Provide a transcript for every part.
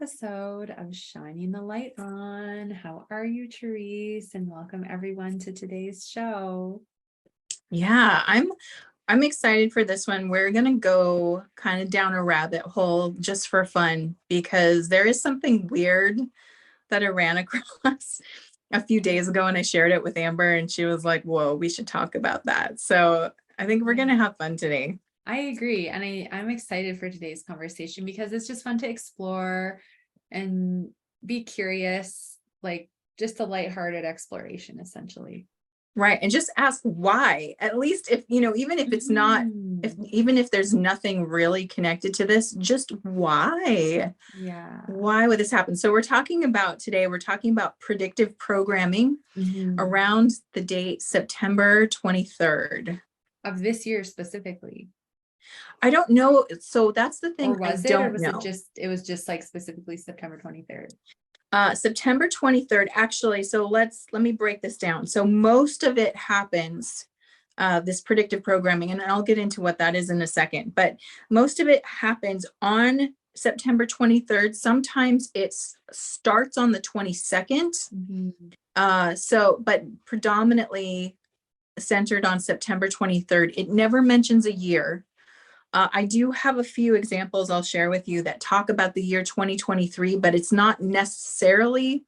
episode of Shining the Light On. How are you, Therese? And welcome everyone to today's show. Yeah, I'm excited for this one. We're gonna go kind of down a rabbit hole just for fun because there is something weird that I ran across a few days ago and I shared it with Amber and she was like, whoa, we should talk about that. So I think we're gonna have fun today. I agree. And I'm excited for today's conversation because it's just fun to explore and be curious, like just a lighthearted exploration, essentially. Right. And just ask why, at least if, even if it's not, even if there's nothing really connected to this, just why? Yeah. Why would this happen? So we're talking about predictive programming around the date September 23rd. Of this year specifically. I don't know. So that's the thing. Or was it was just like specifically September 23rd? September 23rd, actually. So let me break this down. So most of it happens, this predictive programming, and I'll get into what that is in a second, but most of it happens on September 23rd. Sometimes it starts on the 22nd. But predominantly centered on September 23rd. It never mentions a year. I do have a few examples I'll share with you that talk about the year 2023, but it's not necessarily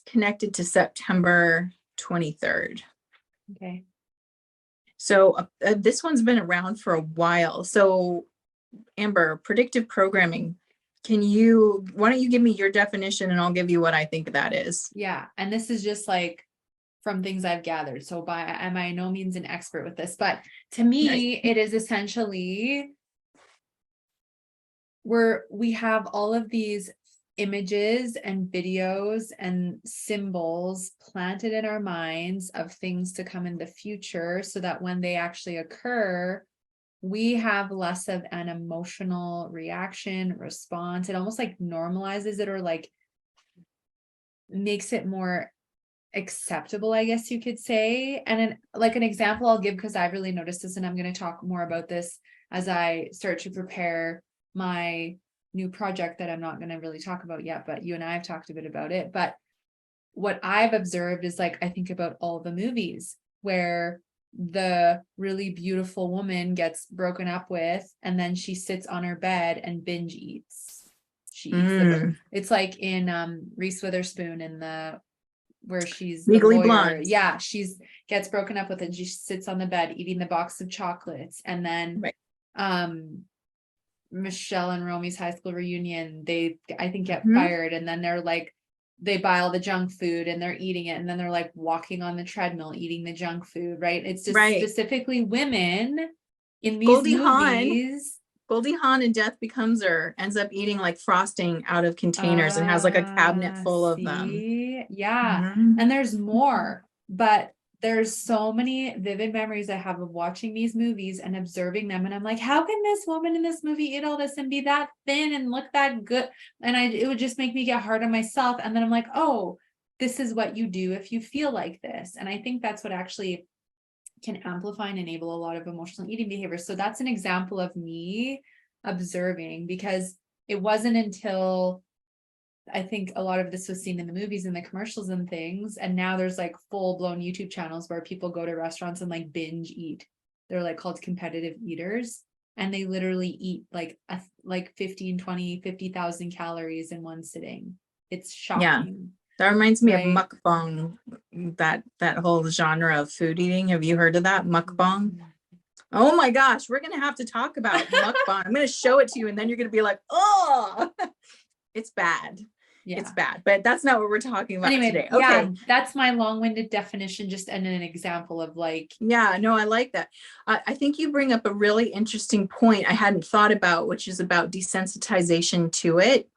connected to September 23rd. Okay. So this one's been around for a while. So Amber, predictive programming, why don't you give me your definition and I'll give you what I think that is. Yeah. And this is just like from things I've gathered. So I'm by no means an expert with this, but to me, It is essentially where we have all of these images and videos and symbols planted in our minds of things to come in the future so that when they actually occur, we have less of an emotional reaction, response. It almost like normalizes it or like makes it more acceptable, I guess you could say. And an example I'll give, because I've really noticed this, and I'm going to talk more about this as I start to prepare my new project that I'm not going to really talk about yet, but you and I have talked a bit about it. But what I've observed is like, I think about all the movies where the really beautiful woman gets broken up with, and then she sits on her bed and binge eats. She eats it's like in Reese Witherspoon in the where she's Legally Blonde. Yeah, gets broken up with and she sits on the bed eating the box of chocolates. And then Michelle and Romy's high school reunion, they I think get fired, and then they're like they buy all the junk food and they're eating it, and then they're like walking on the treadmill eating the junk food, right? It's just specifically women in these movies. Goldie Hawn in Death Becomes Her ends up eating like frosting out of containers and has like a cabinet full of them. Yeah. And there's more, but there's so many vivid memories I have of watching these movies and observing them. And I'm like, how can this woman in this movie eat all this and be that thin and look that good? And it would just make me get hard on myself. And then I'm like, oh, this is what you do if you feel like this. And I think that's what actually can amplify and enable a lot of emotional eating behaviors. So that's an example of me observing, because it wasn't until I think a lot of this was seen in the movies and the commercials and things. And now there's like full-blown YouTube channels where people go to restaurants and like binge eat. They're like called competitive eaters. And they literally eat like 15, 20, 50,000 calories in one sitting. It's shocking. Yeah. That reminds me of mukbang, that whole genre of food eating. Have you heard of that? Mukbang? Oh my gosh, we're going to have to talk about mukbang. I'm going to show it to you and then you're going to be like, oh, it's bad. Yeah. It's bad, but that's not what we're talking about today. Okay. Yeah, that's my long-winded definition, just and an example of like. Yeah, no, I like that. I think you bring up a really interesting point I hadn't thought about, which is about desensitization to it.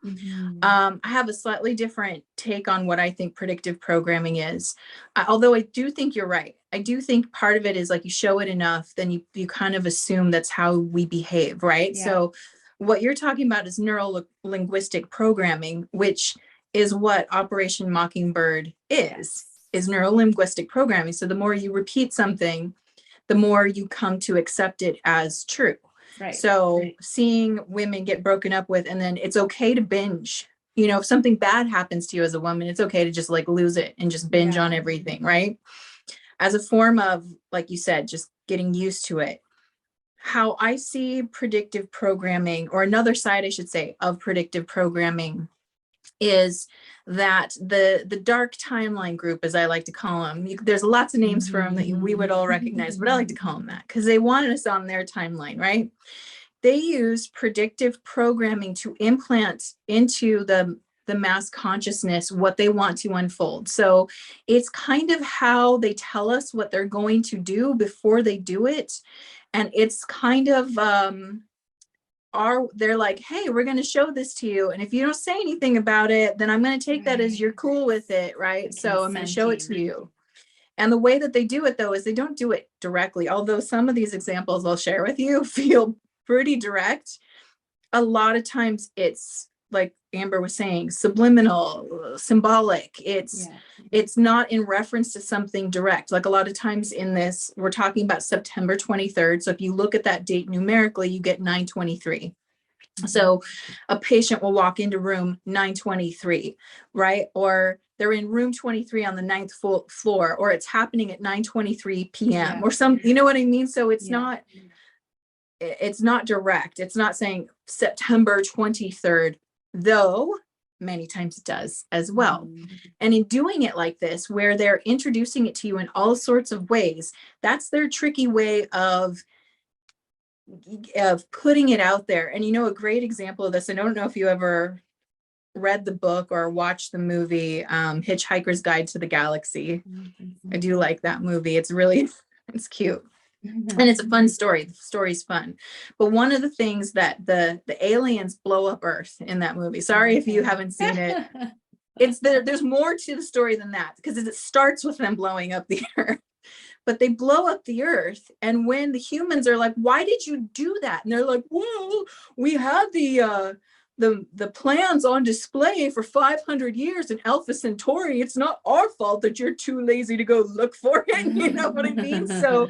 I have a slightly different take on what I think predictive programming is. Although I do think you're right. I do think part of it is like you show it enough, then you kind of assume that's how we behave, right? Yeah. So what you're talking about is neuro-linguistic programming, which is what Operation Mockingbird is neuro-linguistic programming. So the more you repeat something, the more you come to accept it as true. Right. So seeing women get broken up with, and then it's okay to binge You know, if something bad happens to you as a woman, it's okay to just like lose it and just binge on everything, right? As a form of, like you said, just getting used to it. How I see predictive programming, or another side, I should say, of predictive programming, is that the dark timeline group, as I like to call them, there's lots of names for them that we would all recognize, but I like to call them that because they wanted us on their timeline, right? They use predictive programming to implant into the mass consciousness what they want to unfold. So it's kind of how they tell us what they're going to do before they do it. And it's kind of they're like, hey, we're going to show this to you, and if you don't say anything about it, then I'm going to take that as you're cool with it, right? So I'm going to show it to you. And the way that they do it, though, is they don't do it directly, although some of these examples I'll share with you feel pretty direct. A lot of times it's, like Amber was saying, subliminal, symbolic. It's not in reference to something direct. Like a lot of times in this, we're talking about September 23rd. So if you look at that date numerically, you get 923. So a patient will walk into room 923, right? Or they're in room 23 on the 9th floor, or it's happening at 9:23 p.m. or some, you know what I mean? So it's not direct. It's not saying September 23rd, though many times it does as well. And in doing it like this, where they're introducing it to you in all sorts of ways, that's their tricky way of putting it out there. And you know, a great example of this, I don't know if you ever read the book or watched the movie Hitchhiker's Guide to the Galaxy. I do like that movie. It's really, it's cute. And it's a fun story. The story's fun. But one of the things that the aliens blow up Earth in that movie. Sorry if you haven't seen it. It's there's more to the story than that, because it starts with them blowing up the Earth. But they blow up the Earth, and when the humans are like, why did you do that? And they're like, well, we had the plans on display for 500 years in Alpha Centauri. It's not our fault that you're too lazy to go look for it. You know what I mean? So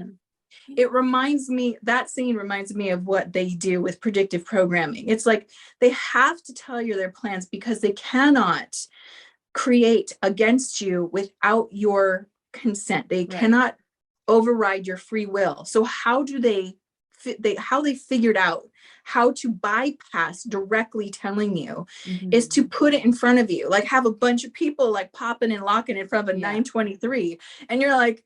that scene reminds me of what they do with predictive programming. It's like they have to tell you their plans because they cannot create against you without your consent. They cannot override your free will. So how do they figured out how to bypass directly telling you is to put it in front of you, like have a bunch of people like popping and locking in front of a 923, and you're like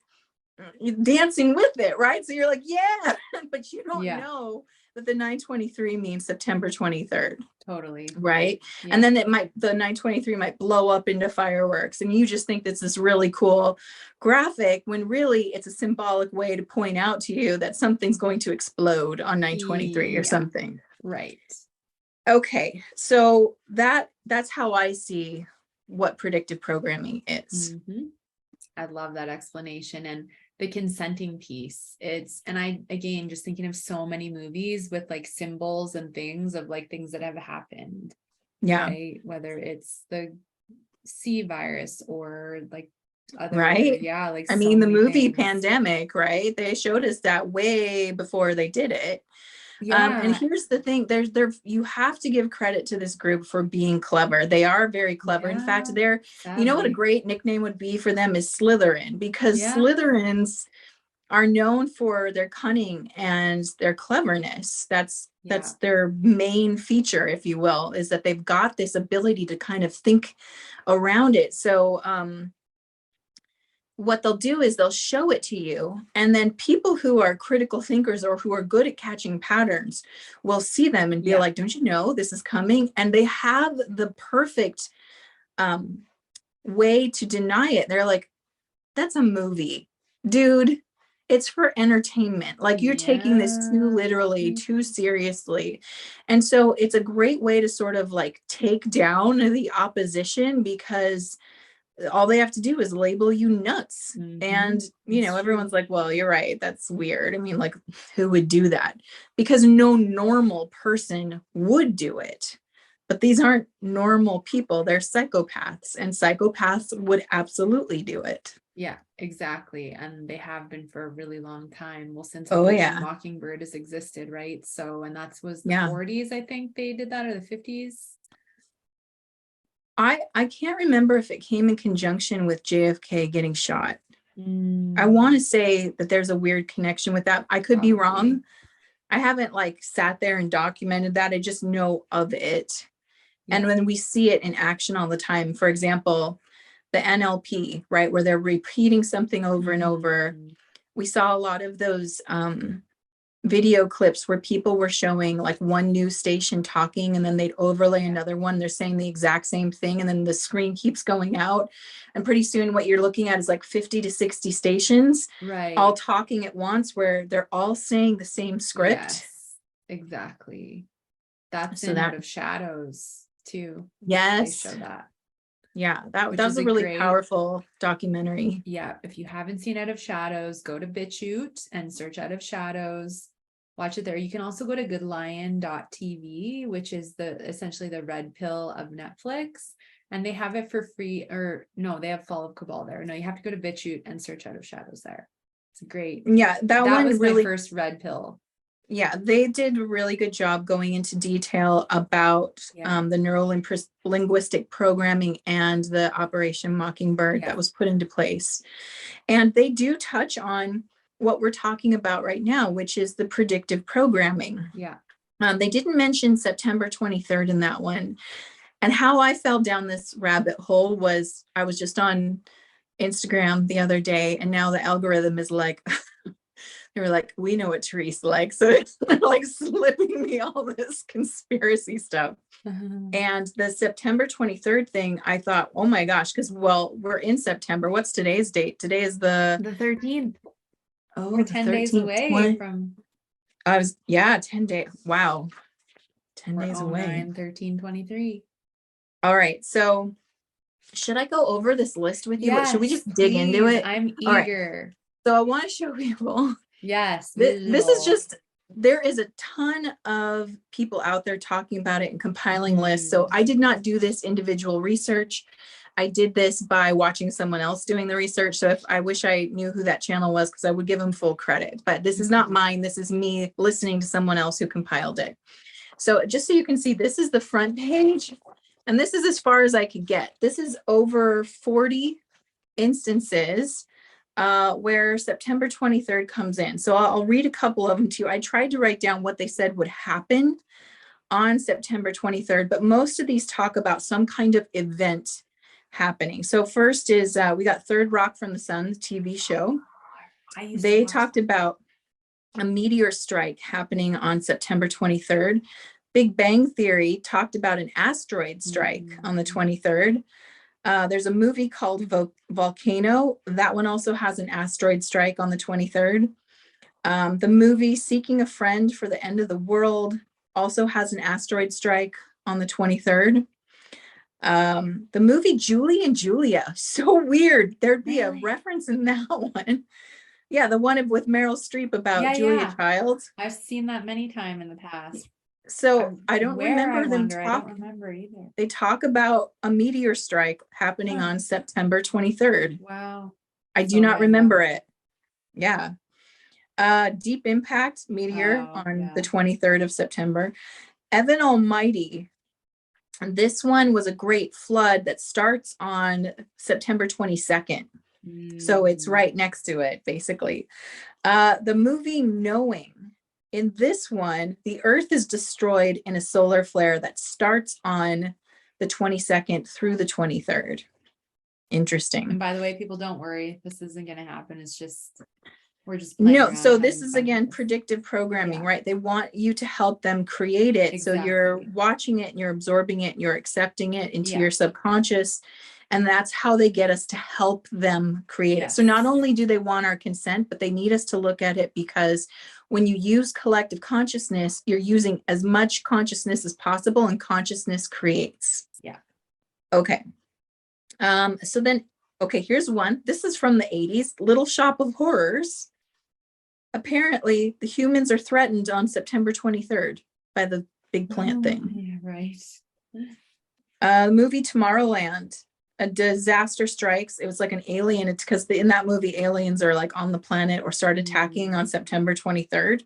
dancing with it, right? So you're like, yeah, but you don't know that the 923 means September 23rd. Totally. Right. Yeah. And then the 923 might blow up into fireworks, and you just think that's this really cool graphic, when really it's a symbolic way to point out to you that something's going to explode on 923 or something. Right. Okay. So that's how I see what predictive programming is. I love that explanation. And the consenting piece, and I, again, just thinking of so many movies with like symbols and things of like things that have happened. Right? Whether it's the C virus or like other, like, I mean, the movie Pandemic, right? They showed us that way before they did it. And here's the thing, you have to give credit to this group for being clever. They are very clever. In fact, you know what a great nickname would be for them is Slytherin, because Slytherins are known for their cunning and their cleverness. That's their main feature, if you will, is that they've got this ability to kind of think around it. So what they'll do is they'll show it to you, and then people who are critical thinkers or who are good at catching patterns will see them and be like, don't you know this is coming? And they have the perfect way to deny it. They're like, that's a movie, dude. It's for entertainment. Like, you're taking this too literally, too seriously. And so it's a great way to sort of like take down the opposition, because all they have to do is label you nuts. And, you know, everyone's like, well, you're right. That's weird. I mean, like, who would do that? Because no normal person would do it. But these aren't normal people. They're psychopaths, and psychopaths would absolutely do it. Yeah, exactly. And they have been for a really long time. Well, since Mockingbird has existed, right? So, and that was the 40s, I think they did that, or the 50s. I can't remember if it came in conjunction with JFK getting shot. I Mm, want to say that there's a weird connection with that. I could be probably. wrong. I haven't like sat there and documented that. I just know of it. And Yeah. when we see it in action all the time, for example, the NLP, right, where they're repeating something over and over. Mhm. We saw a lot of those video clips where people were showing like one news station talking and then they'd overlay another one. They're saying the exact same thing and then the screen keeps going out. And pretty soon what you're looking at is like 50 to 60 stations all Right. talking at once where they're all saying the same script. Yes, exactly. That's So in Out that, of Shadows too. They yes. show that, Yeah, that which was is a a really great, powerful documentary. yeah. If you haven't seen Out of Shadows, go to BitChute and search Out of Shadows. Watch it there. You can also go to goodlion.tv, which is essentially the red pill of Netflix. And they have it for free, or no, they have Fall of Cabal there. No, you have to go to BitChute and search Out of Shadows there. It's great. Yeah, that That one was my really, first red pill. yeah, they did a really good job going into detail about Yeah. the neural linguistic programming and the Operation Mockingbird Yeah. that was put into place. And they do touch on what we're talking about right now, which is the predictive programming. Yeah. They didn't mention September 23rd in that one. And how I fell down this rabbit hole was I was just on Instagram the other day, and now the algorithm is like, they were like, we know what Therese likes. So it's like slipping me all this conspiracy stuff. And the September 23rd thing, I thought, oh my gosh, because well, we're in September. What's today's date? Today is the The 13th. oh We're the 10 days 13th. away from I was, yeah, 10 days. Wow. 10 we're days away. 09, 13, 23. All right. So should I go over this list with you? What should we Yes, just dig into please. it? I'm All right. eager. So I want to show people. Yes, This is visual. just, there is a ton of people out there talking about it and compiling lists. So I did not do this individual research. I did this by watching someone else doing the research. So if I wish I knew who that channel was, because I would give them full credit, but this is not mine. This is me listening to someone else who compiled it. So just so you can see, this is the front page, and this is as far as I could get. This is over 40 instances where September 23rd comes in. So I'll read a couple of them to you. I tried to write down what they said would happen on September 23rd, but most of these talk about some kind of event happening. So first is we got Third Rock from the Sun, the TV show. They talked about a meteor strike happening on September 23rd. Big Bang Theory talked about an asteroid strike on the 23rd. There's a movie called Volcano. That one also has an asteroid strike on the 23rd. The movie Seeking a Friend for the End of the World also has an asteroid strike on the 23rd. The movie Julie and Julia, so weird. There'd be a reference in that one. Yeah, the one with Meryl Streep about Julia Child. I've seen that many times in the past. So I don't remember them I don't remember either. They talk about a meteor strike happening on September 23rd. Wow. I do not remember it. Yeah. Deep Impact meteor on the 23rd of September. Evan Almighty. And this one was a great flood that starts on September 22nd. So it's right next to it, basically. The movie Knowing. In this one, the Earth is destroyed in a solar flare that starts on the 22nd through the 23rd. Interesting. And by the way, people, don't worry. This isn't going to happen. It's just, we're just no. So this is again predictive programming, right? They want you to help them create it. Exactly. So you're watching it and you're absorbing it and you're accepting it into your subconscious. And that's how they get us to help them create it. So not only do they want our consent, but they need us to look at it, because when you use collective consciousness, you're using as much consciousness as possible, and consciousness creates. Yeah. Okay. So then, okay, here's one. This is from the 80s, Little Shop of Horrors. Apparently, the humans are threatened on September 23rd by the big plant thing. Yeah, right. The movie Tomorrowland. A disaster strikes. It was like an alien. It's because in that movie, aliens are like on the planet or start attacking on September 23rd.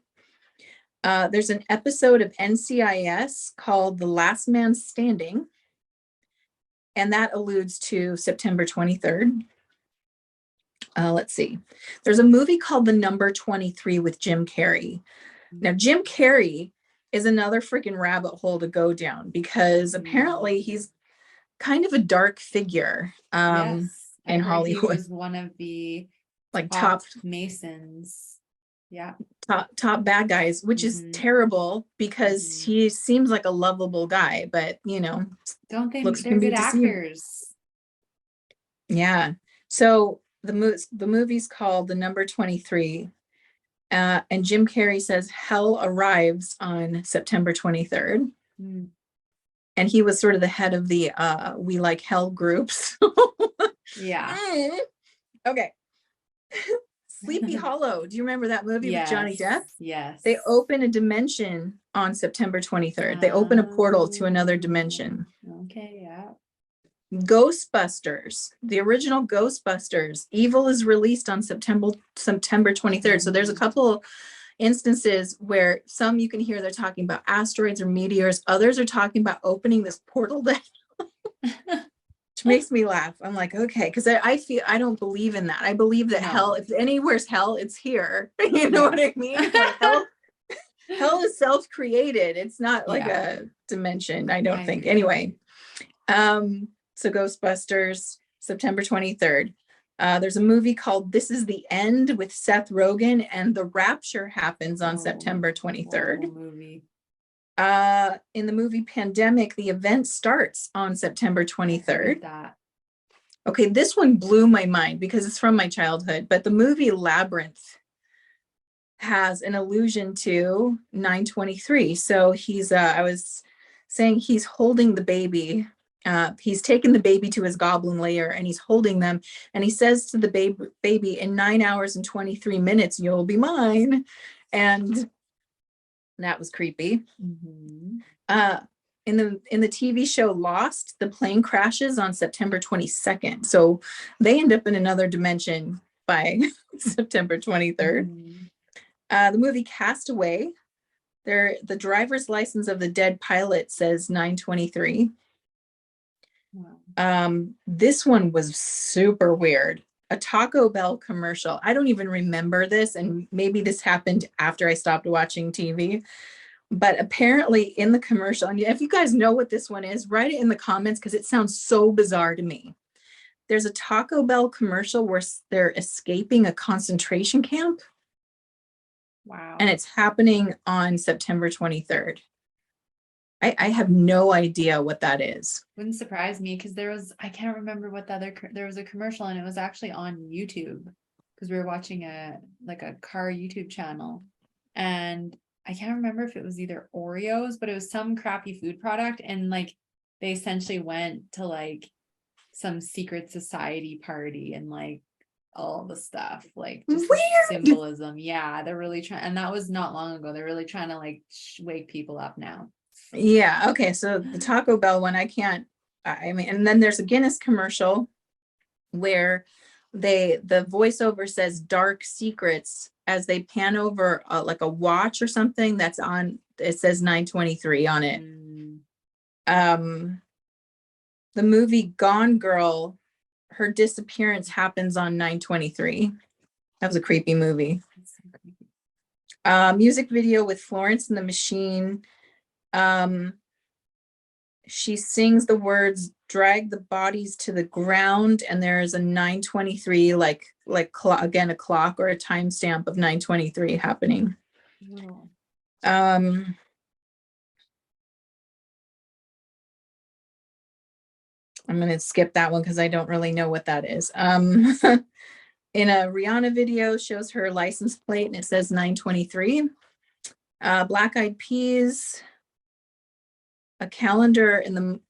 There's an episode of NCIS called The Last Man Standing. And that alludes to September 23rd. Let's see. There's a movie called The Number 23 with Jim Carrey. Now, Jim Carrey is another freaking rabbit hole to go down because apparently he's kind of a dark figure Yes, I in heard he Hollywood. was one of the Like top top Masons. Yeah. top bad guys, which is terrible because he seems like a lovable guy, but you know, don't they? looks They're can be good deceiving. actors. Yeah. So the movie's called The Number 23. And Jim Carrey says hell arrives on September 23rd. Mm. And he was sort of the head of the We Like Hell groups. Yeah. Okay. Sleepy Hollow. Do you remember that movie with Johnny Depp? Yes. They open a dimension on September 23rd. They open a portal to another dimension. Okay, yeah. Ghostbusters, the original Ghostbusters, Evil is released on September 23rd. So there's a couple instances where some you can hear they're talking about asteroids or meteors. Others are talking about opening this portal that which makes me laugh. I'm like, okay, because I feel I don't believe in that. I believe that hell, if anywhere's hell, it's here. You know what I mean? Like hell is self-created. It's not like a dimension, I don't think. Anyway, so Ghostbusters, September 23rd. There's a movie called This Is the End with Seth Rogen, and the rapture happens on September 23rd. Movie. In the movie Pandemic, the event starts on September 23rd. Okay, this one blew my mind because it's from my childhood, but the movie Labyrinth has an allusion to 9/23. So he's, I was saying he's holding the baby. He's taken the baby to his goblin lair and he's holding them. And he says to the baby, in 9 hours and 23 minutes, you'll be mine. And that was creepy. In the TV show Lost, the plane crashes on September 22nd. So they end up in another dimension by September 23rd. The movie Castaway, the driver's license of the dead pilot says 9/23. This one was super weird. A Taco Bell commercial. I don't even remember this, and maybe this happened after I stopped watching TV. But apparently in the commercial, and if you guys know what this one is, write it in the comments because it sounds so bizarre to me. There's a Taco Bell commercial where they're escaping a concentration camp. Wow. And it's happening on September 23rd. I have no idea what that is. Wouldn't surprise me because I can't remember what there was a commercial and it was actually on YouTube because we were watching a car YouTube channel and I can't remember if it was either Oreos, but it was some crappy food product. And like, they essentially went to like some secret society party and like all the stuff, like just symbolism. Yeah. They're really trying. And that was not long ago. They're really trying to like wake people up now. Yeah. Okay. So the Taco Bell one, I mean, and then there's a Guinness commercial where the voiceover says dark secrets as they pan over like a watch or something that's on, it says 9/23 on it. The movie Gone Girl, her disappearance happens on 9/23. That was a creepy movie. Music video with Florence and the Machine. She sings the words drag the bodies to the ground, and there is a 9/23 like again a clock or a timestamp of 9/23 happening. I'm gonna skip that one because I don't really know what that is. In a Rihanna video shows her license plate and it says 9/23. Black Eyed Peas, a calendar in the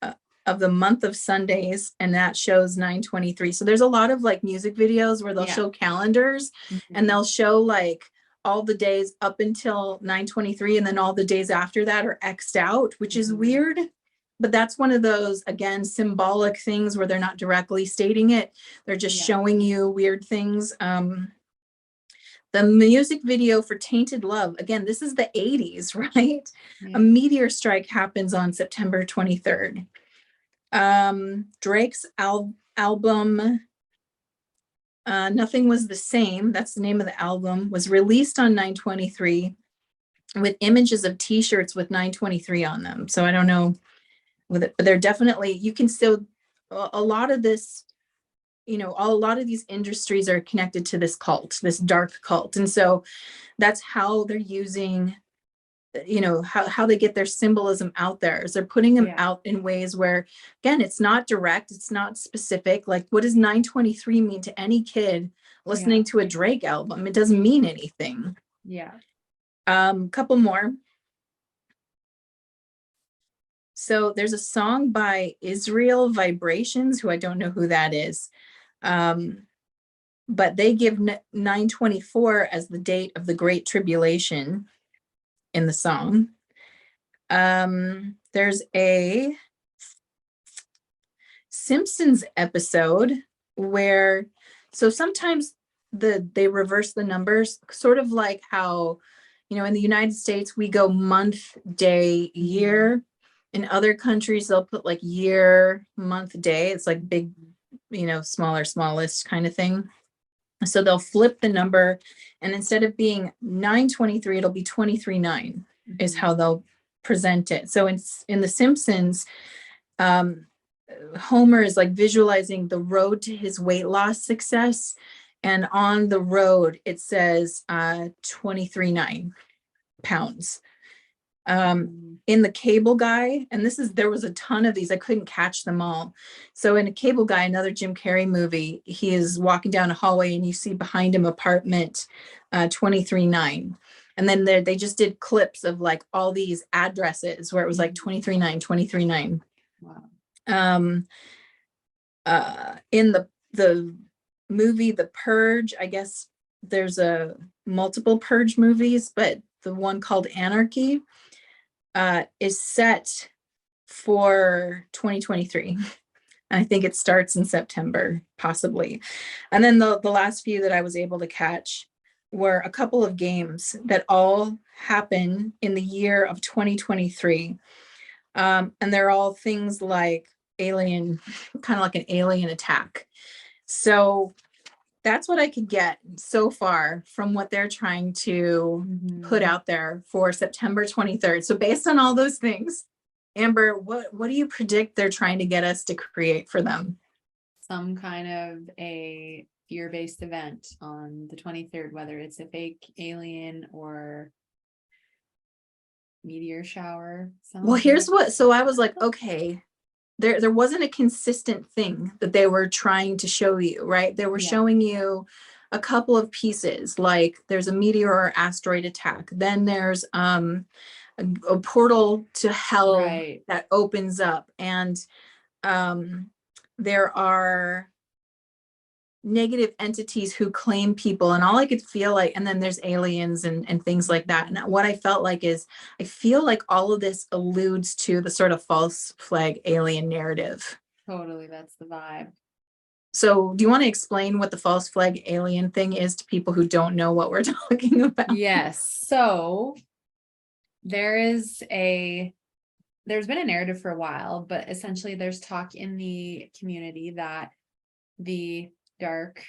of the month of Sundays, and that shows 9/23. So there's a lot of like music videos where they'll show calendars and they'll show like all the days up until 9/23 and then all the days after that are X'd out, which is weird. But that's one of those, again, symbolic things where they're not directly stating it. They're just showing you weird things. The music video for Tainted Love, again, this is the 80s, right? A meteor strike happens on September 23rd. Drake's album, Nothing Was the Same, that's the name of the album, was released on 9/23 with images of t-shirts with 9/23 on them. So I don't know with it, but they're definitely, you can still, a lot of this, a lot of these industries are connected to this cult, this dark cult. And so that's how they're using, how they get their symbolism out there is they're putting them out in ways where, again, it's not direct, it's not specific. Like, what does 9/23 mean to any kid listening to a Drake album? It doesn't mean anything. Couple more. So there's a song by Israel Vibrations, who I don't know who that is. But they give 9/24 as the date of the Great Tribulation in the song. There's a Simpsons episode where, so sometimes they reverse the numbers, sort of like how, in the United States, we go month, day, year. In other countries, they'll put like year, month, day. It's like big, smaller, smallest kind of thing. So they'll flip the number, and instead of being 9/23, it'll be 23/9 is how they'll present it. So in The Simpsons, Homer is like visualizing the road to his weight loss success. And on the road, it says 23/9 pounds. In The Cable Guy, and there was a ton of these, I couldn't catch them all. So in A Cable Guy, another Jim Carrey movie, he is walking down a hallway and you see behind him apartment 23/9. And then they just did clips of like all these addresses where it was like 23/9, 23/9. Wow. In the movie The Purge, I guess there's a multiple Purge movies, but the one called Anarchy is set for 2023. I think it starts in September, possibly. And then the last few that I was able to catch were a couple of games that all happen in the year of 2023. And they're all things like alien, kind of like an alien attack. So that's what I could get so far from what they're trying to put out there for September 23rd. So based on all those things, Amber, what do you predict they're trying to get us to create for them? Some kind of a fear-based event on the 23rd, whether it's a fake alien or meteor shower. Well, here's what, so I was like, okay, there wasn't a consistent thing that they were trying to show you, right? They were showing you a couple of pieces, like there's a meteor or asteroid attack. Then there's a portal to hell that opens up. And there are negative entities who claim people, and all I could feel like, and then there's aliens and things like that. And what I felt like is, I feel like all of this alludes to the sort of false flag alien narrative. Totally, that's the vibe. So do you want to explain what the false flag alien thing is to people who don't know what we're talking about? Yes. So there's been a narrative for a while, but essentially there's talk in the community that the dark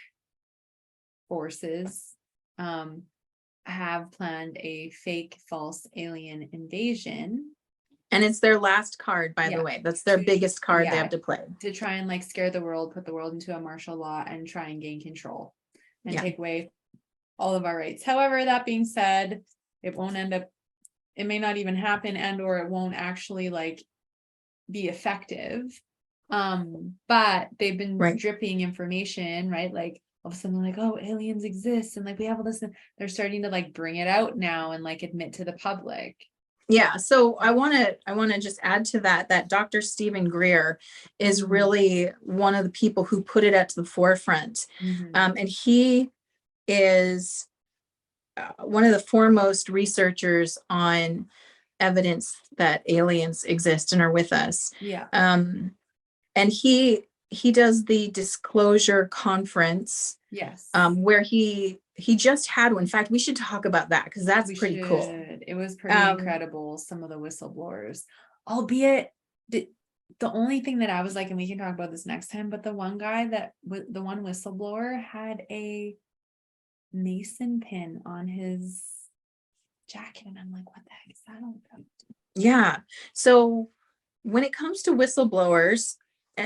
forces have planned a fake false alien invasion. And it's their last card, by the way. That's their biggest card they have to play. To try and like scare the world, put the world into a martial law and try and gain control and take away all of our rights. However, that being said, it may not even happen, and or it won't actually like be effective. But they've been dripping information, right? Like all of a sudden they're like, oh, aliens exist, and like we have all this, and they're starting to like bring it out now and like admit to the public. Yeah, so I want to just add to that Dr. Stephen Greer is really one of the people who put it at the forefront. And he is one of the foremost researchers on evidence that aliens exist and are with us. And he does the disclosure conference. Where he just had one. In fact, we should talk about that because that's pretty cool. It was pretty incredible. Some of the whistleblowers, albeit the only thing that I was like, and we can talk about this next time, but the one guy that the one whistleblower had a Mason pin on his jacket, and I'm like, what the heck is that all about? Yeah. So when it comes to whistleblowers,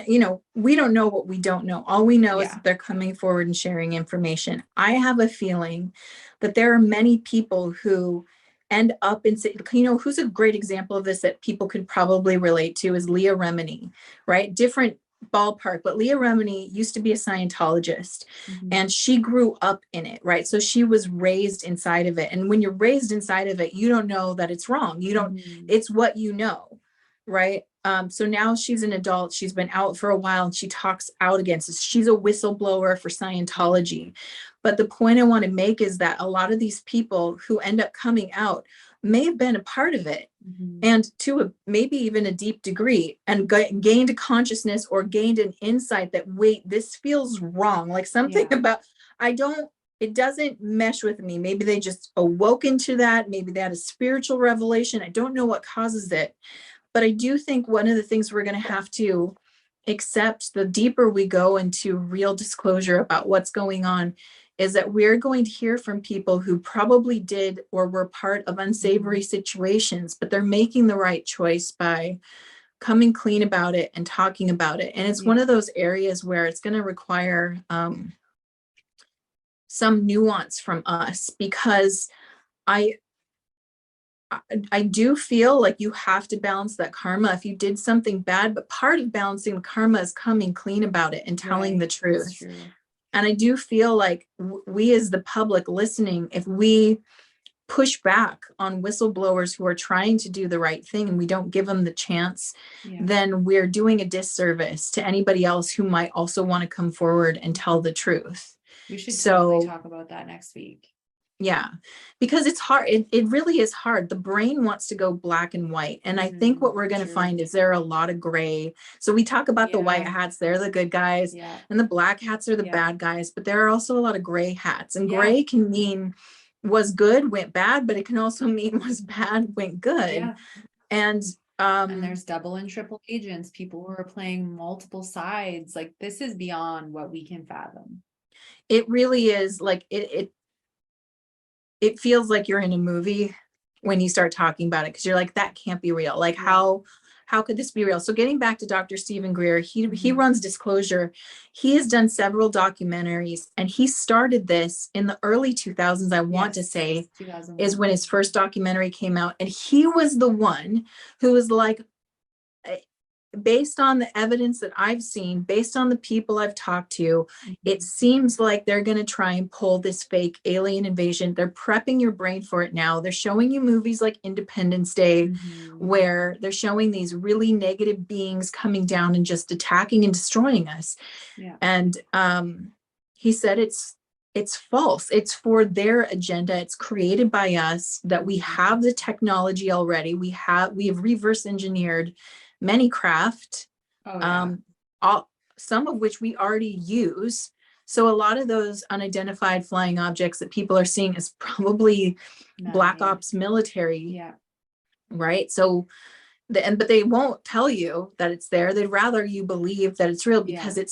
you know, we don't know what we don't know. All we know is that they're coming forward and sharing information. I have a feeling that there are many people who end up in, you know, who's a great example of this that people could probably relate to is Leah Remini, right? Different ballpark, but Leah Remini used to be a Scientologist and she grew up in it, right? So she was raised inside of it. And when you're raised inside of it, you don't know that it's wrong. You don't, it's what you know, right? So now she's an adult. She's been out for a while and she talks out against it. She's a whistleblower for Scientology. But the point I want to make is that a lot of these people who end up coming out may have been a part of it and to a, maybe even a deep degree and gained a consciousness or gained an insight that, wait, this feels wrong. Like something about, it doesn't mesh with me. Maybe they just awoke into that. Maybe they had a spiritual revelation. I don't know what causes it. But I do think one of the things we're going to have to accept the deeper we go into real disclosure about what's going on is that we're going to hear from people who probably did or were part of unsavory situations, but they're making the right choice by coming clean about it and talking about it. And it's one of those areas where it's going to require some nuance from us, because I do feel like you have to balance that karma if you did something bad, but part of balancing the karma is coming clean about it and telling the truth. And I do feel like we as the public listening, if we push back on whistleblowers who are trying to do the right thing and we don't give them the chance, then we're doing a disservice to anybody else who might also want to come forward and tell the truth. We should totally talk about that next week. Yeah, because it's hard. It really is hard. The brain wants to go black and white. And I think what we're going to find is there are a lot of gray. So we talk about the white hats, they're the good guys, and the black hats are the bad guys, but there are also a lot of gray hats. And gray can mean was good, went bad, but it can also mean was bad, went good. And there's double and triple agents, people who are playing multiple sides. Like, this is beyond what we can fathom. It really is. Like it feels like you're in a movie when you start talking about it, because you're like, that can't be real. Like, how could this be real? So getting back to Dr. Stephen Greer, he runs Disclosure. He has done several documentaries, and he started this in the early 2000s, I want to say, is when his first documentary came out. And he was the one who was like, based on the evidence that I've seen, based on the people I've talked to, it seems like they're going to try and pull this fake alien invasion. They're prepping your brain for it now. They're showing you movies like Independence Day, where they're showing these really negative beings coming down and just attacking and destroying us. And he said it's false. It's for their agenda. It's created by us, that we have the technology already. We have reverse engineered many craft, some of which we already use. So a lot of those unidentified flying objects that people are seeing is probably Black Ops military, right? So but they won't tell you that it's there. They'd rather you believe that it's real, because it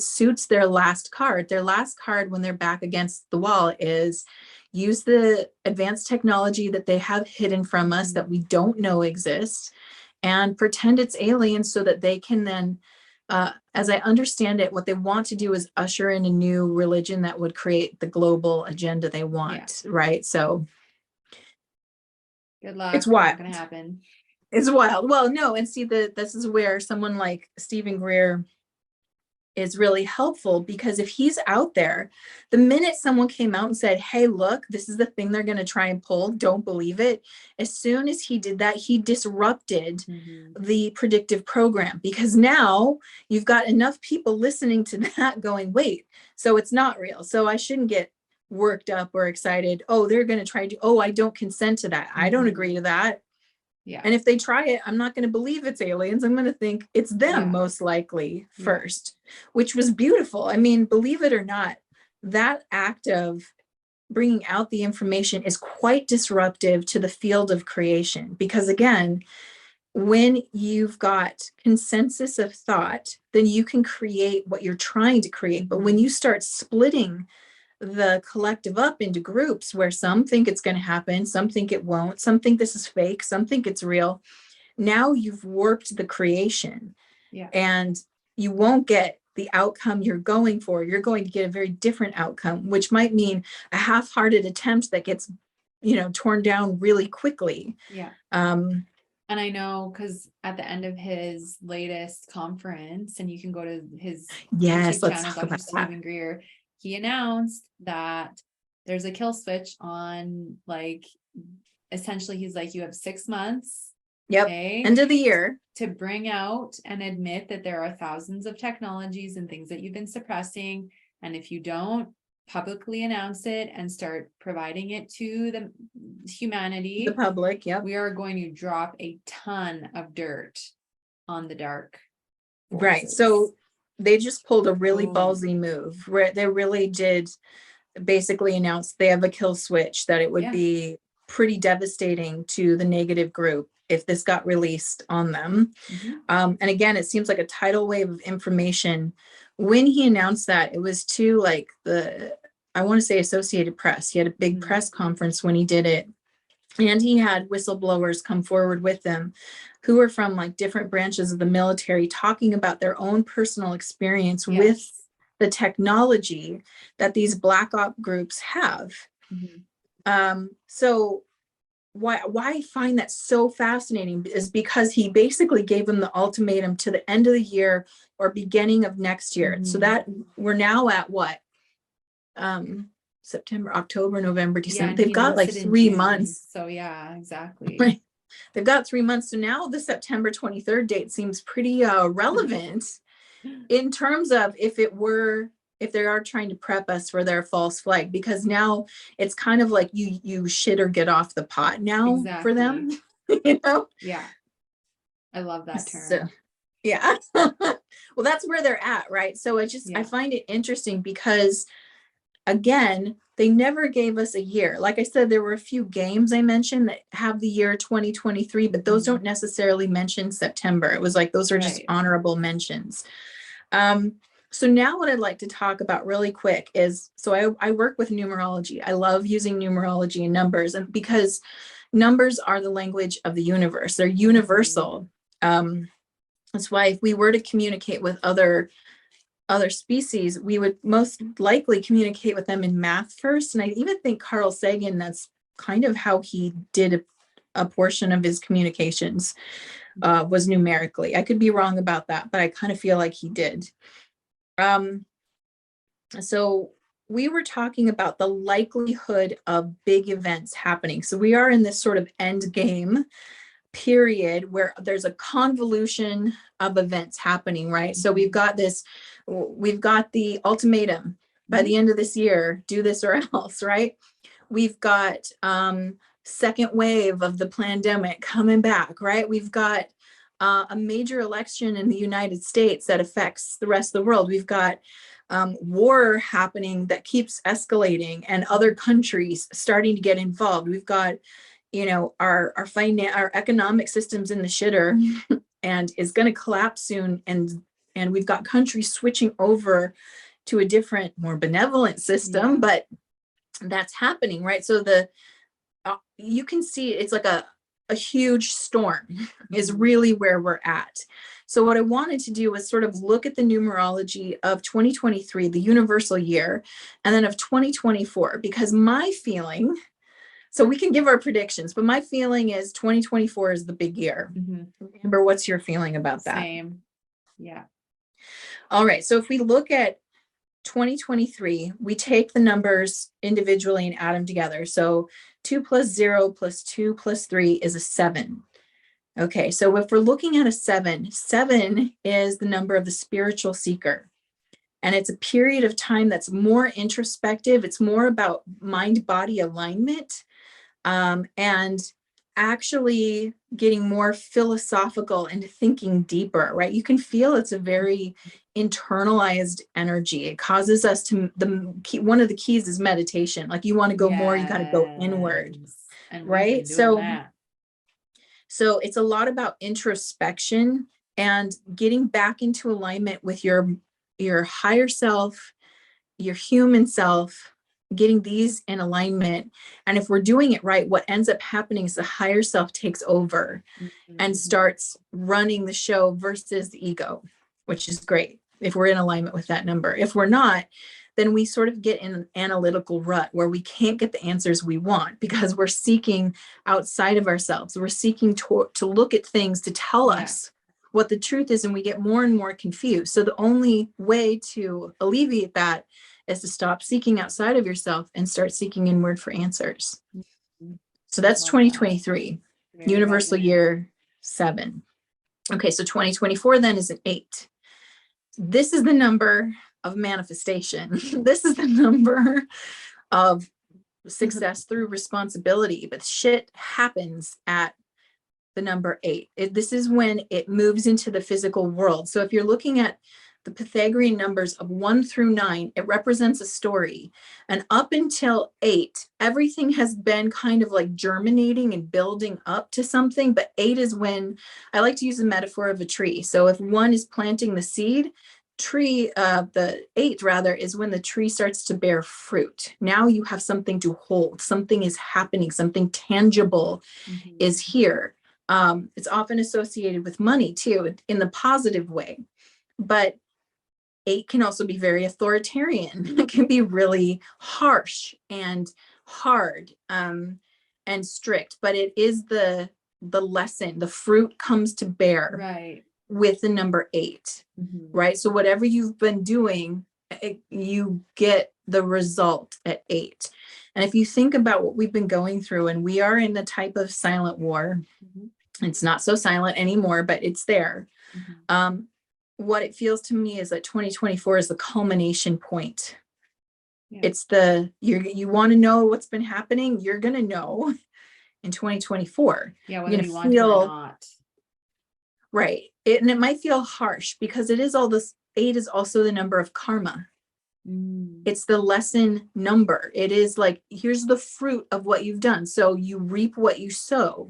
suits their last card. Their last card when they're back against the wall is use the advanced technology that they have hidden from us that we don't know exists, and pretend it's aliens so that they can then, as I understand it, what they want to do is usher in a new religion that would create the global agenda they want, right? So good luck. It's wild. Not gonna happen. It's wild. Well, no, and see, this is where someone like Stephen Greer is really helpful, because if he's out there, the minute someone came out and said, hey, look, this is the thing they're going to try and pull, don't believe it. As soon as he did that, he disrupted the predictive program, because now you've got enough people listening to that going, wait, so it's not real. So I shouldn't get worked up or excited. Oh, they're going to try to, I don't consent to that. I don't agree to that. And if they try it, I'm not going to believe it's aliens. I'm going to think it's them most likely first, which was beautiful. I mean, believe it or not, that act of bringing out the information is quite disruptive to the field of creation, because again, when you've got consensus of thought, then you can create what you're trying to create. But when you start splitting the collective up into groups where some think it's going to happen, some think it won't, some think this is fake, some think it's real, now you've warped the creation. Yeah. And you won't get the outcome you're going for. You're going to get a very different outcome, which might mean a half-hearted attempt that gets, torn down really quickly. Yeah. And I know because at the end of his latest conference, and you can go to his Yes, YouTube let's channel, talk Dr. about that. Stephen Greer, he announced that there's a kill switch on, like, essentially he's like, you have 6 months. Yep. Okay, End of the year. To bring out and admit that there are thousands of technologies and things that you've been suppressing. And if you don't publicly announce it and start providing it to the humanity, The public, yep. we are going to drop a ton of dirt on the dark forces. Right. So they just pulled a really ballsy move where they really did basically announce they have a kill switch, that it would be pretty devastating to the negative group if this got released on them. And again, it seems like a tidal wave of information. When he announced that, it was to like I want to say Associated Press. He had a big press conference when he did it. And he had whistleblowers come forward with them who were from like different branches of the military, talking about their own personal experience with the technology that these Black Op groups have. So why I find that so fascinating is because he basically gave them the ultimatum to the end of the year or beginning of next year. So that we're now at what? September, October, November, December. They've got like 3 months. So yeah, exactly. Right. They've got 3 months. So now the September 23rd date seems pretty relevant in terms of if they are trying to prep us for their false flag, because now it's kind of like you shit or get off the pot now for them. Yeah. I love that term. So, yeah. Well, that's where they're at, right? So I find it interesting because, again, they never gave us a year. Like I said, there were a few games I mentioned that have the year 2023, but those don't necessarily mention September. It was like, those are just honorable mentions. So now what I'd like to talk about really quick is, so I work with numerology. I love using numerology and numbers, and because numbers are the language of the universe, they're universal. That's why if we were to communicate with other species, we would most likely communicate with them in math first. And I even think Carl Sagan, that's kind of how he did a portion of his communications, was numerically. I could be wrong about that, but I kind of feel like he did. So we were talking about the likelihood of big events happening. So we are in this sort of end game period where there's a convolution of events happening, right? So we've got the ultimatum by the end of this year, do this or else, right? We've got second wave of the pandemic coming back, right? We've got a major election in the United States that affects the rest of the world. We've got war happening that keeps escalating and other countries starting to get involved. We've got, our economic systems in the shitter and is going to collapse soon. And we've got countries switching over to a different, more benevolent system, but that's happening, right? So you can see it's like a huge storm is really where we're at. So what I wanted to do was sort of look at the numerology of 2023, the universal year, and then of 2024, because my feeling, so we can give our predictions, but my feeling is 2024 is the big year. Amber, what's your feeling about that? Same. Yeah. All right. So if we look at 2023, we take the numbers individually and add them together. So 2 + 0 + 2 + 3 is a 7. Okay, so if we're looking at a 7, 7 is the number of the spiritual seeker. And it's a period of time that's more introspective. It's more about mind-body alignment, and actually getting more philosophical and thinking deeper, right? You can feel it's a very internalized energy. It causes us to, one of the keys is meditation. Like you want to go more, you got to go inward, And right? So So it's a lot about introspection and getting back into alignment with your higher self, your human self, getting these in alignment. And if we're doing it right, what ends up happening is the higher self takes over and starts running the show versus the ego, which is great if we're in alignment with that number. If we're not, then we sort of get in an analytical rut where we can't get the answers we want because we're seeking outside of ourselves. We're seeking to look at things to tell us what the truth is, and we get more and more confused. So the only way to alleviate that is to stop seeking outside of yourself and start seeking inward for answers. So that's 2023, universal year 7. Okay, so 2024 then is an 8. This is the number of manifestation. This is the number of success through responsibility, but shit happens at the number 8. This is when it moves into the physical world. So if you're looking at the Pythagorean numbers of 1 through 9, it represents a story. And up until 8, everything has been kind of like germinating and building up to something. But 8 is when, I like to use the metaphor of a tree. So if 1 is planting the seed, the 8 rather is when the tree starts to bear fruit. Now you have something to hold. Something is happening. Something tangible is here. It's often associated with money too, in the positive way. But 8 can also be very authoritarian. It can be really harsh and hard and strict, but it is the lesson. The fruit comes to bear with the number 8, right? So whatever you've been doing, you get the result at 8. And if you think about what we've been going through, and we are in the type of silent war, it's not so silent anymore, but it's there. What it feels to me is that 2024 is the culmination point. It's you want to know what's been happening, you're going to know in 2024. Whether you want to or not. Right. And it might feel harsh because it is all this. 8 is also the number of karma. It's the lesson number. It is like, here's the fruit of what you've done. So you reap what you sow.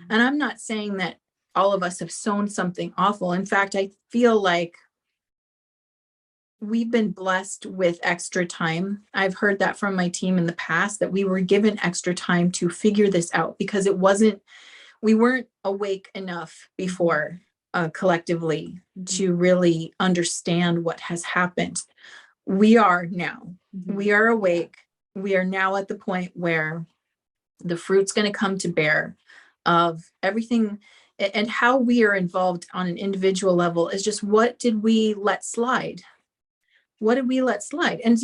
And I'm not saying that all of us have sown something awful. In fact, I feel like we've been blessed with extra time. I've heard that from my team in the past, that we were given extra time to figure this out because we weren't awake enough before collectively to really understand what has happened. We are now. We are awake. We are now at the point where the fruit's going to come to bear of everything. And how we are involved on an individual level is just, what did we let slide? What did we let slide? And,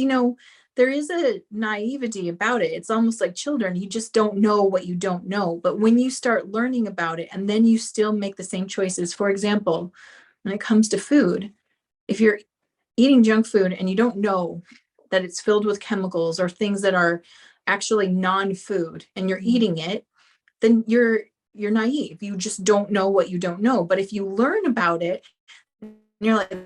there is a naivety about it. It's almost like children. You just don't know what you don't know. But when you start learning about it, and then you still make the same choices, for example, when it comes to food, if you're eating junk food and you don't know that it's filled with chemicals or things that are actually non-food, and you're eating it, then you're naive. You just don't know what you don't know. But if you learn about it, you're like,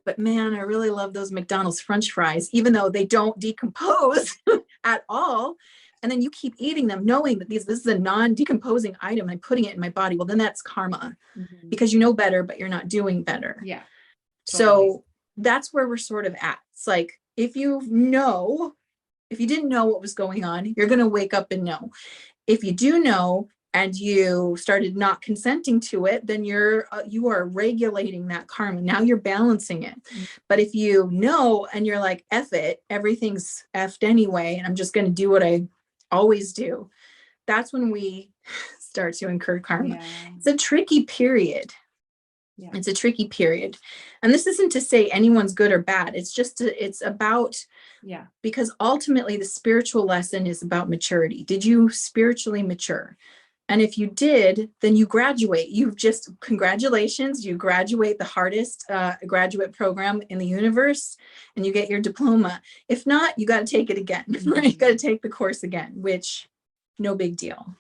but man, I really love those McDonald's French fries, even though they don't decompose at all. And then you keep eating them knowing that this is a non-decomposing item, and I'm putting it in my body. Well, then that's karma, because you know better, but you're not doing better. Totally. So that's where we're sort of at. It's like, if you didn't know what was going on, you're going to wake up and know. If you do know and you started not consenting to it, then you are regulating that karma. Now you're balancing it. But if you know and you're like, F it, everything's effed anyway, and I'm just going to do what I always do, that's when we start to incur karma. It's a tricky period. It's a tricky period. And this isn't to say anyone's good or bad. It's just, it's about, because ultimately the spiritual lesson is about maturity. Did you spiritually mature? And if you did, then you graduate. Congratulations, you graduate the hardest graduate program in the universe, and you get your diploma. If not, you got to take it again, right? You got to take the course again, which no big deal.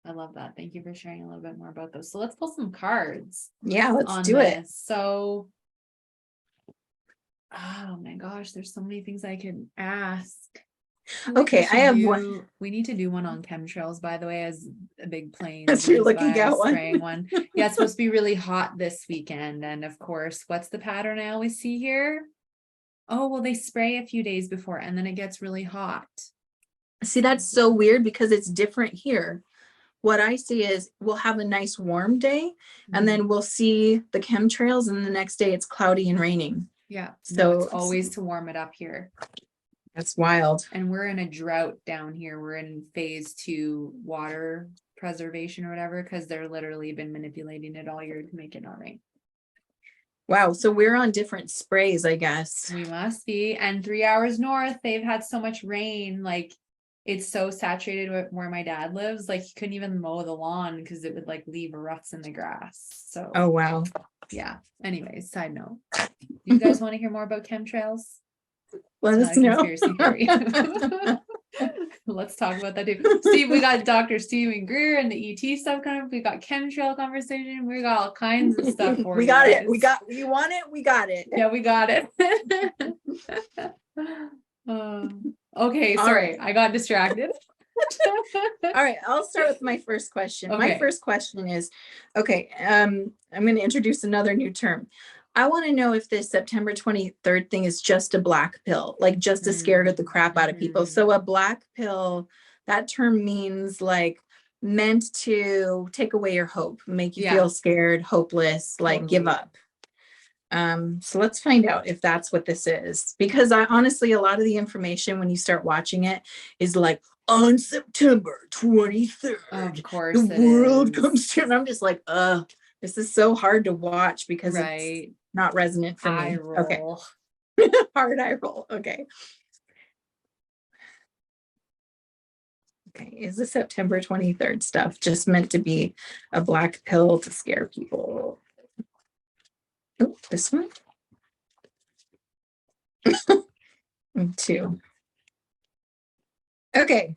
I love that. Thank you for sharing a little bit more about those. So let's pull some cards. Let's do it. So, oh my gosh, there's so many things I can ask. Okay, I have one. We need to do one on chemtrails, by the way, as a big plane. As you're looking at one. Spraying one. Yeah, it's supposed to be really hot this weekend. And of course, what's the pattern I always see here? Oh, well, they spray a few days before and then it gets really hot. See, that's so weird because it's different here. What I see is we'll have a nice warm day and then we'll see the chemtrails and the next day it's cloudy and raining. Yeah. So No, it's always to warm it up here. That's wild. And we're in a drought down here. We're in phase 2 water preservation or whatever, because they're literally been manipulating it all year to make it not rain. Wow. So we're on different sprays, I guess. We must be. And 3 hours north, they've had so much rain. Like, it's so saturated where my dad lives. Like, he couldn't even mow the lawn because it would like leave ruts in the grass. So, oh, wow. Yeah. Anyways, side note. Do you guys want to hear more about chemtrails? Let us know. Let's talk about that too. Steve, we got Dr. Stephen Greer and the ET stuff coming up. We got chemtrail conversation. We got all kinds of stuff for we you got guys. it. We got, you want it? We got it. Yeah, we got it. Okay, sorry. I got distracted. All right, I'll start with my first question. Okay. My first question is, okay, I'm going to introduce another new term. I want to know if this September 23rd thing is just a black pill, like just to scare the crap out of people. So a black pill, that term means like meant to take away your hope, make you feel scared, hopeless, like give up. So let's find out if that's what this is, because I honestly, a lot of the information when you start watching it is like, on September 23rd, of course, the world comes to, and I'm just like, this is so hard to watch because it's not resonant for me. Okay. Hard eye roll. Okay. Okay. Is the September 23rd stuff just meant to be a black pill to scare people? Oh, this one. 2. Okay.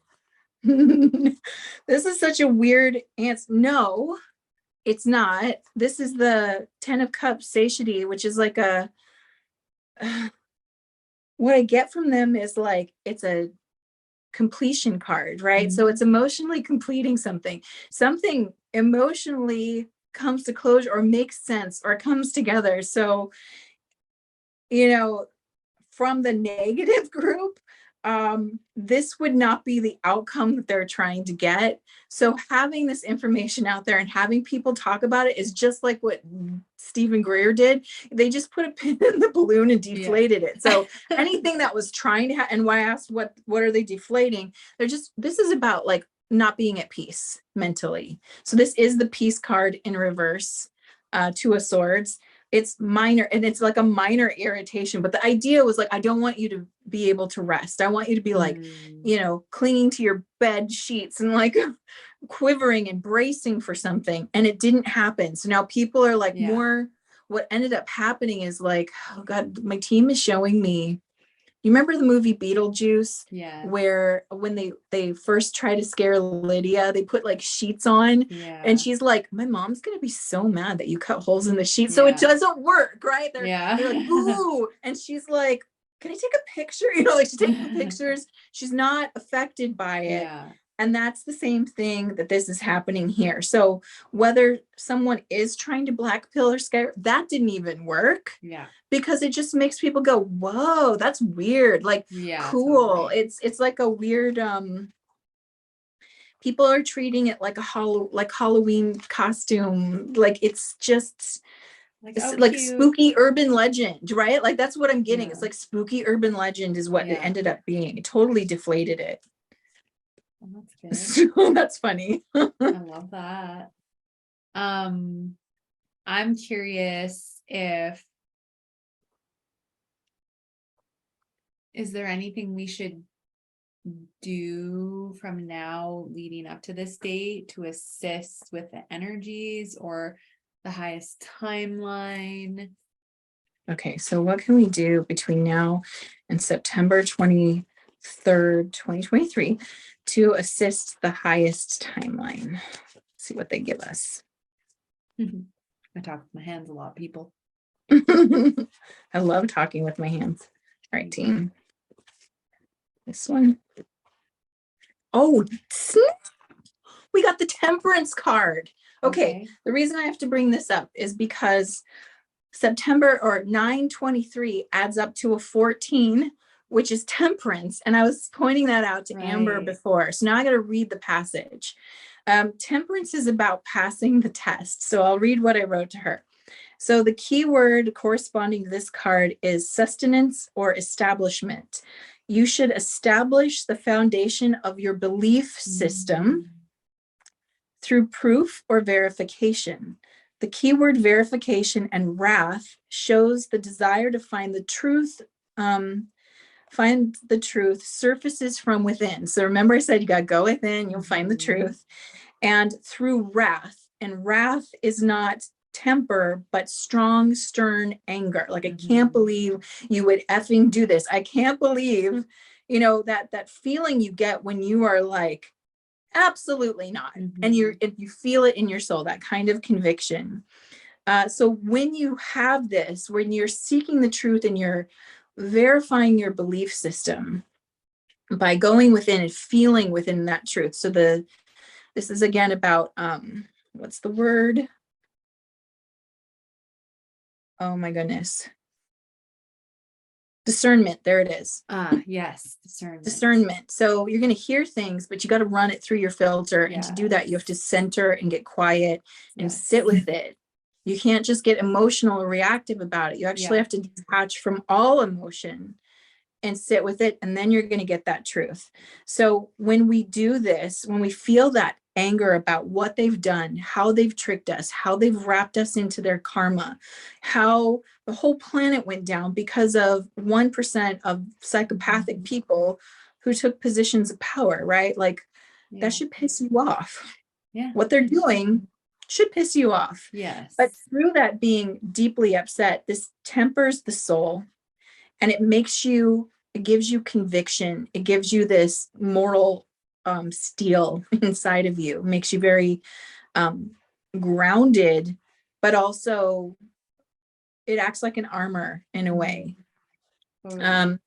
This is such a weird answer. No, it's not. This is the 10 of Cups satiety, which is like a, what I get from them is like, it's a completion card, right? So it's emotionally completing something. Something emotionally comes to closure or makes sense or comes together. So, you know, from the negative group, this would not be the outcome that they're trying to get. So having this information out there and having people talk about it is just like what Stephen Greer did. They just put a pin in the balloon and deflated it. So anything that was trying to and why I asked what are they deflating? They're just, this is about like not being at peace mentally. So this is the peace card in reverse, 2 of Swords. It's minor and it's like a minor irritation, but the idea was like, I don't want you to be able to rest. I want you to be like, you know, clinging to your bed sheets and like quivering and bracing for something. And it didn't happen. So now people are like more, what ended up happening is like, oh God, my team is showing me. You remember the movie Beetlejuice? Yeah. Where when they first try to scare Lydia, they put like sheets on and she's like, my mom's going to be so mad that you cut holes in the sheet. So it doesn't work, right? They're like, ooh. And she's like, can I take a picture? You know, like she's taking pictures. She's not affected by it. Yeah. And that's the same thing that this is happening here. So whether someone is trying to black pill or scare, that didn't even work. Yeah. Because it just makes people go, whoa, that's weird. Like, cool. Totally. It's like a weird, people are treating it like a Halloween costume. Like it's just like spooky urban legend, right? Like that's what I'm getting. It's like spooky urban legend is what it ended up being. It totally deflated it. Well, that's good. So that's funny. I love that. I'm curious is there anything we should do from now leading up to this date to assist with the energies or the highest timeline? Okay, so what can we do between now and September 23rd, 2023 to assist the highest timeline? Let's see what they give us. I talk with my hands a lot, people. I love talking with my hands. All right, team. this one. Oh, we got the temperance card. Okay. The reason I have to bring this up is because September or 9/23 adds up to a 14, which is temperance. And I was pointing that out to Amber before. So now I got to read the passage. Temperance is about passing the test. So I'll read what I wrote to her. So the key word corresponding to this card is sustenance or establishment. You should establish the foundation of your belief system through proof or verification. The keyword verification and wrath shows the desire to find the truth, surfaces from within. So remember I said you got to go within, you'll find the truth. And through wrath, and wrath is not temper, but strong, stern anger. Like, I can't believe you would effing do this. I can't believe, that feeling you get when you are like, absolutely not. And you feel it in your soul, that kind of conviction. So when you have this, when you're seeking the truth and you're verifying your belief system by going within and feeling within that truth. So this is again about, what's the word? Oh my goodness. Discernment. There it is. Yes. Discernment. So you're going to hear things, but you got to run it through your filter. And to do that, you have to center and get quiet and sit with it. You can't just get emotional or reactive about it. You actually have to detach from all emotion and sit with it. And then you're going to get that truth. So when we do this, when we feel that anger about what they've done, how they've tricked us, how they've wrapped us into their karma, how the whole planet went down because of 1% of psychopathic people who took positions of power, right? Like, that should piss you off. What they're doing should piss you off. Yes. But through that being deeply upset, this tempers the soul, and it gives you conviction. It gives you this moral steel inside of you. It makes you very grounded, but also it acts like an armor in a way. And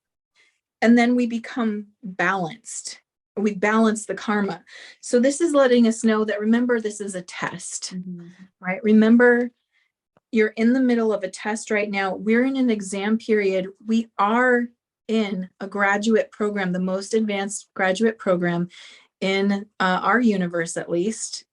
then we become balanced. We balance the karma. So this is letting us know that, remember, this is a test, right? Remember, you're in the middle of a test right now. We're in an exam period. We are in a graduate program, the most advanced graduate program in our universe, at least.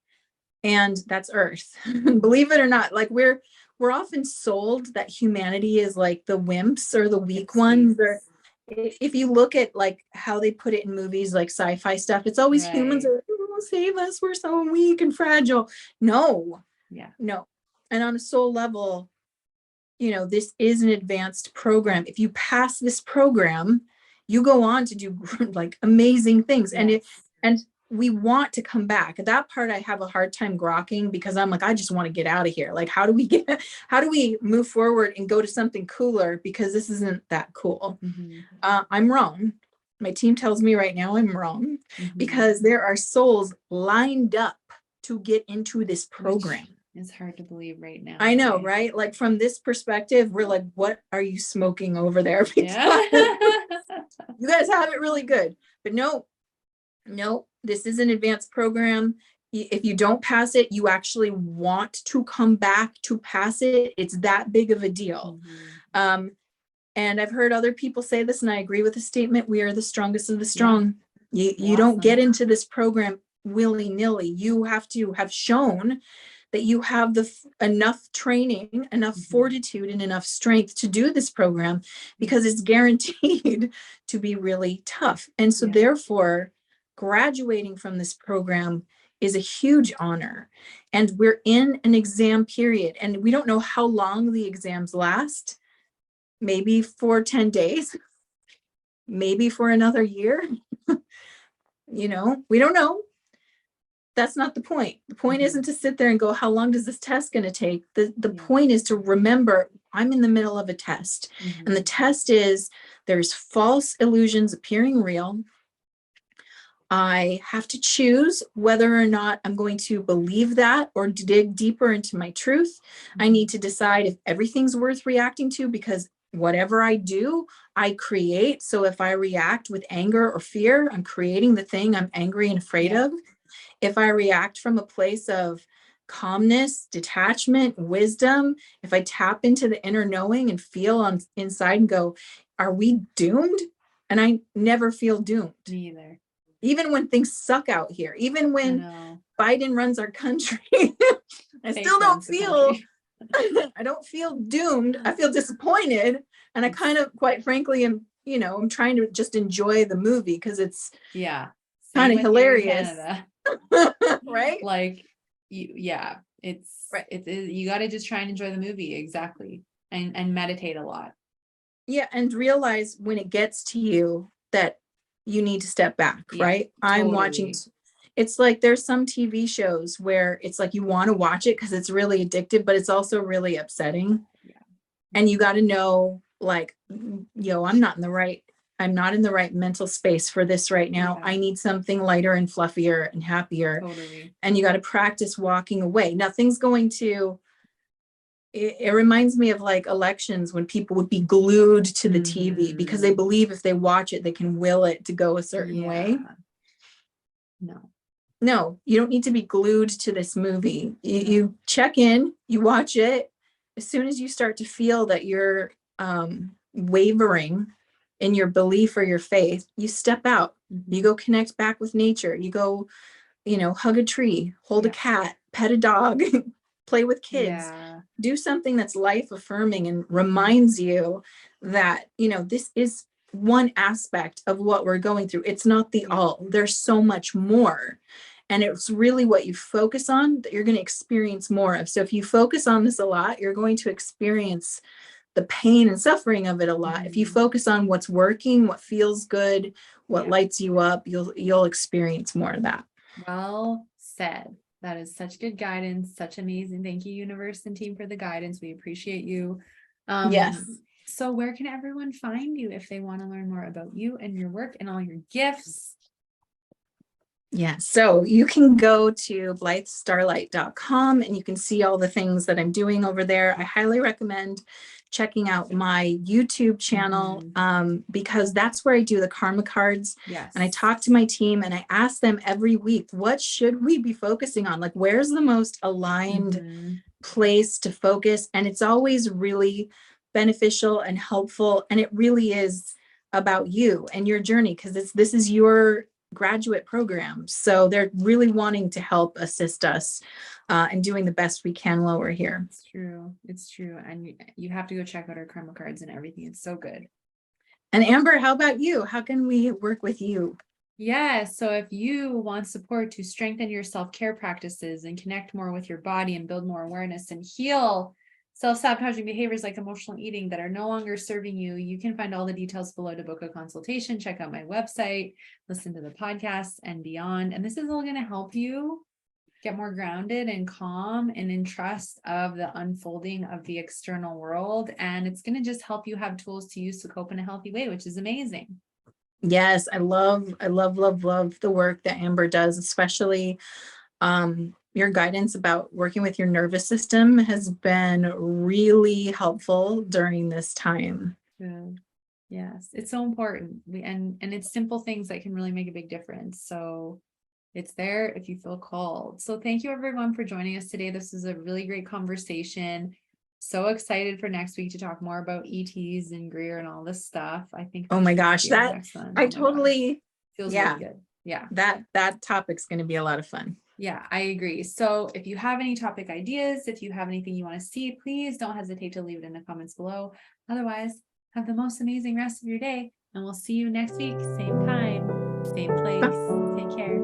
And that's Earth. Believe it or not, like, we're often sold that humanity is like the wimps or the weak ones. Or if you look at like how they put it in movies, like sci-fi stuff, it's always humans are, oh, save us, we're so weak and fragile. No. And on a soul level, this is an advanced program. If you pass this program, you go on to do like amazing things. And we want to come back. That part I have a hard time grokking, because I'm like, I just want to get out of here. Like, how do we move forward and go to something cooler? Because this isn't that cool. I'm wrong. My team tells me right now I'm wrong, because there are souls lined up to get into this program. It's hard to believe right now. I know, right? Like, from this perspective, we're like, what are you smoking over there? You guys have it really good. But no, this is an advanced program. If you don't pass it, you actually want to come back to pass it. It's that big of a deal. And I've heard other people say this, and I agree with the statement: we are the strongest of the strong. You don't get into this program willy-nilly. You have to have shown that you have enough training, enough fortitude, and enough strength to do this program, because it's guaranteed to be really tough. And so therefore, graduating from this program is a huge honor. And we're in an exam period, and we don't know how long the exams last. Maybe for 10 days, maybe for another year. We don't know. That's not the point. The point isn't to sit there and go, how long is this test going to take? The point is to remember, I'm in the middle of a test. And the test is, there's false illusions appearing real. I have to choose whether or not I'm going to believe that or dig deeper into my truth. I need to decide if everything's worth reacting to, because whatever I do, I create. So if I react with anger or fear, I'm creating the thing I'm angry and afraid of. If I react from a place of calmness, detachment, wisdom, if I tap into the inner knowing and feel on inside and go, are we doomed? And I never feel doomed. Me either. Even when things suck out here, even when Biden runs our country, I still don't feel I don't feel doomed. I feel disappointed. And I kind of, quite frankly, am, I'm trying to just enjoy the movie because it's kind of hilarious. Right? Like, it's right. You got to just try and enjoy the movie. Exactly. And meditate a lot. Yeah. And realize when it gets to you that you need to step back, right? Totally. I'm watching. It's like there's some TV shows where it's like you want to watch it because it's really addictive, but it's also really upsetting. Yeah. And you got to know, like, I'm not in the right mental space for this right now. Yeah. I need something lighter and fluffier and happier. Totally. And you got to practice walking away. Nothing's going to, it reminds me of like elections when people would be glued to the TV because they believe if they watch it, they can will it to go a certain way. No, you don't need to be glued to this movie. You check in, you watch it. As soon as you start to feel that you're wavering in your belief or your faith, you step out. You go connect back with nature. You go, hug a tree, hold a cat, pet a dog, play with kids. Do something that's life affirming and reminds you that, this is one aspect of what we're going through. It's not the all. There's so much more. And it's really what you focus on that you're going to experience more of. So if you focus on this a lot, you're going to experience the pain and suffering of it a lot. If you focus on what's working, what feels good, what lights you up, you'll experience more of that. Well said. That is such good guidance. Such amazing. Thank you, universe and team, for the guidance. We appreciate you. Yes. So where can everyone find you if they want to learn more about you and your work and all your gifts? Yeah, so you can go to blythestarlight.com and you can see all the things that I'm doing over there. I highly recommend checking out my YouTube channel because that's where I do the karma cards. Yes. And I talk to my team and I ask them every week, what should we be focusing on? Like, where's the most aligned place to focus? And it's always really beneficial and helpful. And it really is about you and your journey because this is your graduate program. So they're really wanting to help assist us and doing the best we can while we're here. It's true. It's true. And you have to go check out our karma cards and everything. It's so good. And Amber, how about you? How can we work with you? Yeah. So if you want support to strengthen your self-care practices and connect more with your body and build more awareness and heal self-sabotaging behaviors like emotional eating that are no longer serving you, you can find all the details below to book a consultation. Check out my website, listen to the podcast and beyond. And this is all going to help you get more grounded and calm and in trust of the unfolding of the external world. And it's going to just help you have tools to use to cope in a healthy way, which is amazing. Yes, I love the work that Amber does, especially your guidance about working with your nervous system has been really helpful during this time. Good. Yes, it's so important. And it's simple things that can really make a big difference. So it's there if you feel called. So thank you everyone for joining us today. This is a really great conversation. So excited for next week to talk more about ETs and Greer and all this stuff. I think. Oh my gosh, that I totally feels really good. Yeah. That topic's going to be a lot of fun. Yeah, I agree. So if you have any topic ideas, if you have anything you want to see, please don't hesitate to leave it in the comments below. Otherwise, have the most amazing rest of your day, and we'll see you next week. Same time, same place. Take care.